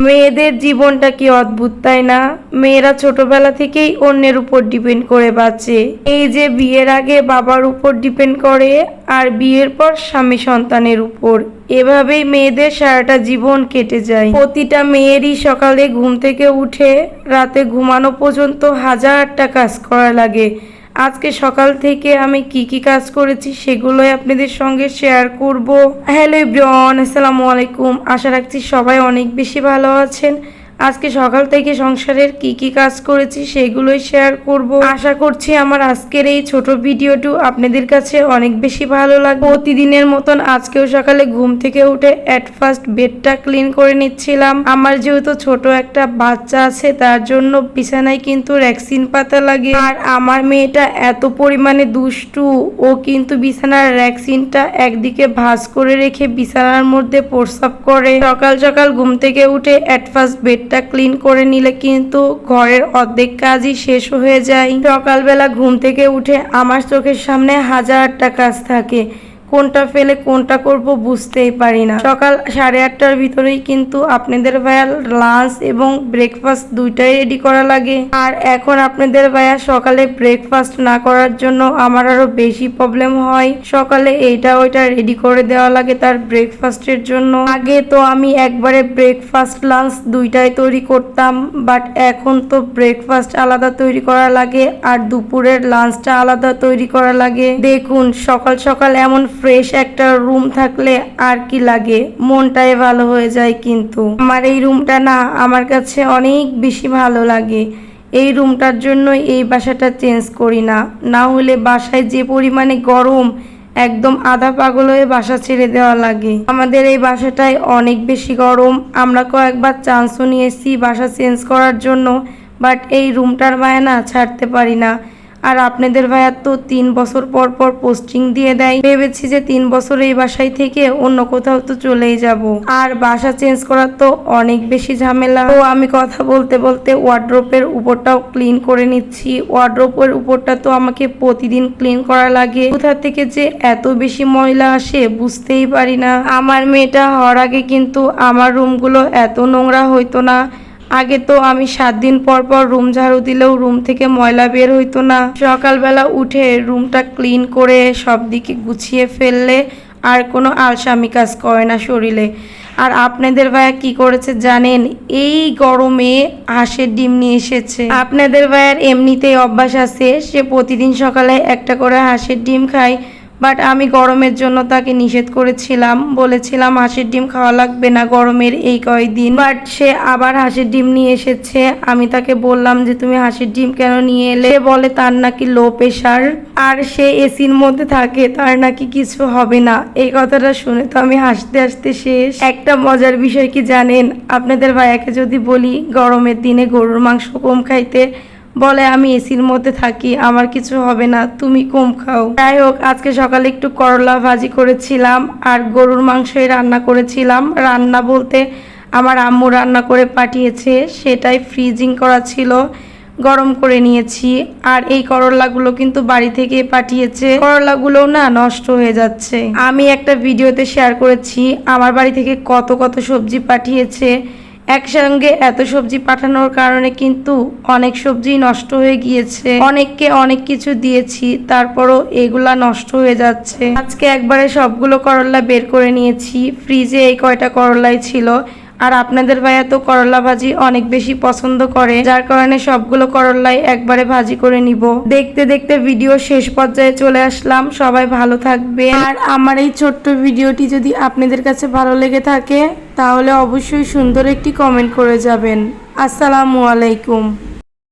মেয়েদের জীবনটা কি অদ্ভুত তাই না? মেয়েরা ছোটবেলা থেকেই অন্যের উপর ডিপেন্ড করে বাঁচে। এই যে বিয়ের আগে বাবার উপর ডিপেন্ড করে আর বিয়ের পর স্বামী সন্তানের উপর, এভাবেই মেয়েদের সারাটা জীবন কেটে যায়। প্রতিটা মেয়েরই সকালে ঘুম থেকে উঠে রাতে ঘুমানো পর্যন্ত হাজারটা কাজ করা লাগে। আজকে সকাল থেকে আমি কি কি কাজ করেছি সেগুলোই আপনাদের সঙ্গে শেয়ার করব। হ্যালো এভরিওয়ান, আসসালামু আলাইকুম। আশা রাখছি সবাই অনেক বেশি ভালো আছেন। আজকে সকাল থেকে সংসারের কি কি কাজ করেছি সেগুলোই শেয়ার করব। আশা করছি আমার আজকের এই ছোট ভিডিওটি আপনাদের কাছে অনেক বেশি ভালো লাগবে। প্রতিদিনের মতন আজকেও সকালে ঘুম থেকে উঠে এট ফার্স্ট বেডটা ক্লিন করে নিচ্ছিলাম। আমার যেহেতু ছোট একটা বাচ্চা আছে তার জন্য বিছানায় কিন্তু র্যাক্সিন পাতা লাগে। আর আমার মেয়েটা এত পরিমাণে দুষ্টু, ও কিন্তু বিছানার র্যাক্সিনটা একদিকে ভাঁজ করে রেখে বিছানার মধ্যে প্রস্রাব করে। সকাল সকাল ঘুম থেকে উঠে এট ফার্স্ট বেড ক্লিন করে নিলে কিন্তু ঘরের অর্ধেক কাজই শেষ হয়ে যায়। সকালবেলা ঘুম থেকে উঠে আমার চোখের সামনে হাজারটা কাজ থাকে, কোনটা ফেলে কোনটা করব বুঝতেই পারি না। সকাল 8:30টার ভিতরেই কিন্তু আপনাদের ভাইয়া লাঞ্চ এবং ব্রেকফাস্ট দুইটাই রেডি করা লাগে। আর এখন আপনাদের ভাইয়া সকালে ব্রেকফাস্ট না করার জন্য আমার আরো বেশি প্রবলেম হয়। সকালে এইটা ওইটা রেডি করে দেওয়া লাগে তার ব্রেকফাস্টের জন্য। আগে তো আমি একবারে ব্রেকফাস্ট লাঞ্চ দুইটাই তৈরি করতাম, বাট এখন তো ব্রেকফাস্ট আলাদা তৈরি করা লাগে আর দুপুরের লাঞ্চটা আলাদা তৈরি করা লাগে। দেখুন সকাল সকাল এমন ফ্রেশ একটা রুম থাকলে আর কি লাগে, মনটাই ভালো হয়ে যায়। কিন্তু আমার এই রুমটা না আমার কাছে অনেক বেশি ভালো লাগে। এই রুমটার জন্য এই বাসাটা চেঞ্জ করি না, না হলে বাসায় যে পরিমাণে গরম একদম আধা পাগল হয়ে বাসা ছেড়ে দেওয়া লাগে। আমাদের এই বাসাটায় অনেক বেশি গরম। আমরা কয়েকবার চান্সও নিয়েছি বাসা চেঞ্জ করার জন্য, বাট এই রুমটার মায়া না ছাড়তে পারি না। আর আপনাদের ভাইয়া তো 3 বছর পর পর পোস্টিং দিয়ে দেয়। ভেবেছি যে 3 বছর এই বাসায় থেকে অন্য কোথাও তো চলেই যাব। আর বাসা চেঞ্জ করা তো অনেক বেশি ঝামেলা। তো আমি কথা বলতে বলতে ওয়ার্ড্রোপের উপরটাও ক্লিন করে নিচ্ছি। ওয়ার্ড্রোপের উপরটা তো আমাকে প্রতিদিন ক্লিন করা লাগে। কোথা থেকে যে এত বেশি ময়লা আসে বুঝতেই পারি না। আমার মেয়েটা হওয়ার আগে কিন্তু আমার রুমগুলো এত নোংরা হইতো না। আগে তো আমি 7 দিন পর পর রুম ঝাড়ু দিলেও রুম থেকে ময়লা বের হইতো না। সকালবেলা উঠে রুমটা ক্লিন করে সব দিকে গুছিয়ে ফেললে আর কোনো আলসামি কাজ করে না শরীরে। আর আপনাদের ভাইয়া কি করেছে জানেন? এই গরমে হাঁসের ডিম নিয়ে এসেছে। আপনাদের ভাইয়ার এমনিতেই অভ্যাস আছে, সে প্রতিদিন সকালে একটা করে হাঁসের ডিম খায়, বাট আমি গরমের জন্য তাকে নিষেধ করেছিলাম, বলেছিলাম হাঁসের ডিম খাওয়া লাগবে না গরমের এই কয়দিন। বাট সে আবার হাঁসের ডিম নিয়ে এসেছে। আমি তাকে বললাম যে তুমি হাঁসের ডিম কেন নিয়ে এলে? বলে তার নাকি লো প্রেশার আর সে এসির মধ্যে থাকে, তার নাকি কিছু হবে না। এই কথাটা শুনে তো আমি হাসতে হাসতে শেষ। একটা মজার বিষয় কি জানেন? আপনাদের ভাইয়াকে যদি বলি গরমের দিনে গরুর মাংস কম খাইতে, বলে আমি এসির মধ্যে থাকি, আমার কিছু হবে না, তুমি কম খাও। যাই হোক, আজকে সকালে একটু করলা ভাজি করেছিলাম আর গরুর মাংসই রান্না করেছিলাম। রান্না বলতে আমার আম্মু রান্না করে পাঠিয়েছে, সেটাই ফ্রিজিং করা ছিল, গরম করে নিয়েছি। আর এই করলাগুলো কিন্তু বাড়ি থেকে পাঠিয়েছে। করলাগুলো না নষ্ট হয়ে যাচ্ছে। আমি একটা ভিডিওতে শেয়ার করেছি আমার বাড়ি থেকে কত কত সবজি পাঠিয়েছে। একসঙ্গে এত সবজি পাঠানোর কারণে কিন্তু অনেক সবজি নষ্ট হয়ে গিয়েছে। অনেককে অনেক কিছু দিয়েছি, তারপরও এগুলা নষ্ট হয়ে যাচ্ছে। আজকে একবারে সবগুলো করলা বের করে নিয়েছি। ফ্রিজে এই কয়টা করলাই ছিল। আর আপনাদের ভাইয়া তো করলা ভাজি অনেক বেশি পছন্দ করে, যার কারণে সবগুলো করলাই একবারে ভাজি করে নিব। দেখতে দেখতে ভিডিও শেষ পর্যায়ে চলে আসলাম। সবাই ভালো থাকবে। আর আমার এই ছোট্ট ভিডিওটি যদি আপনাদের কাছে ভালো লেগে থাকে তাহলে অবশ্যই সুন্দর একটি কমেন্ট করে যাবেন। আসসালামু আলাইকুম।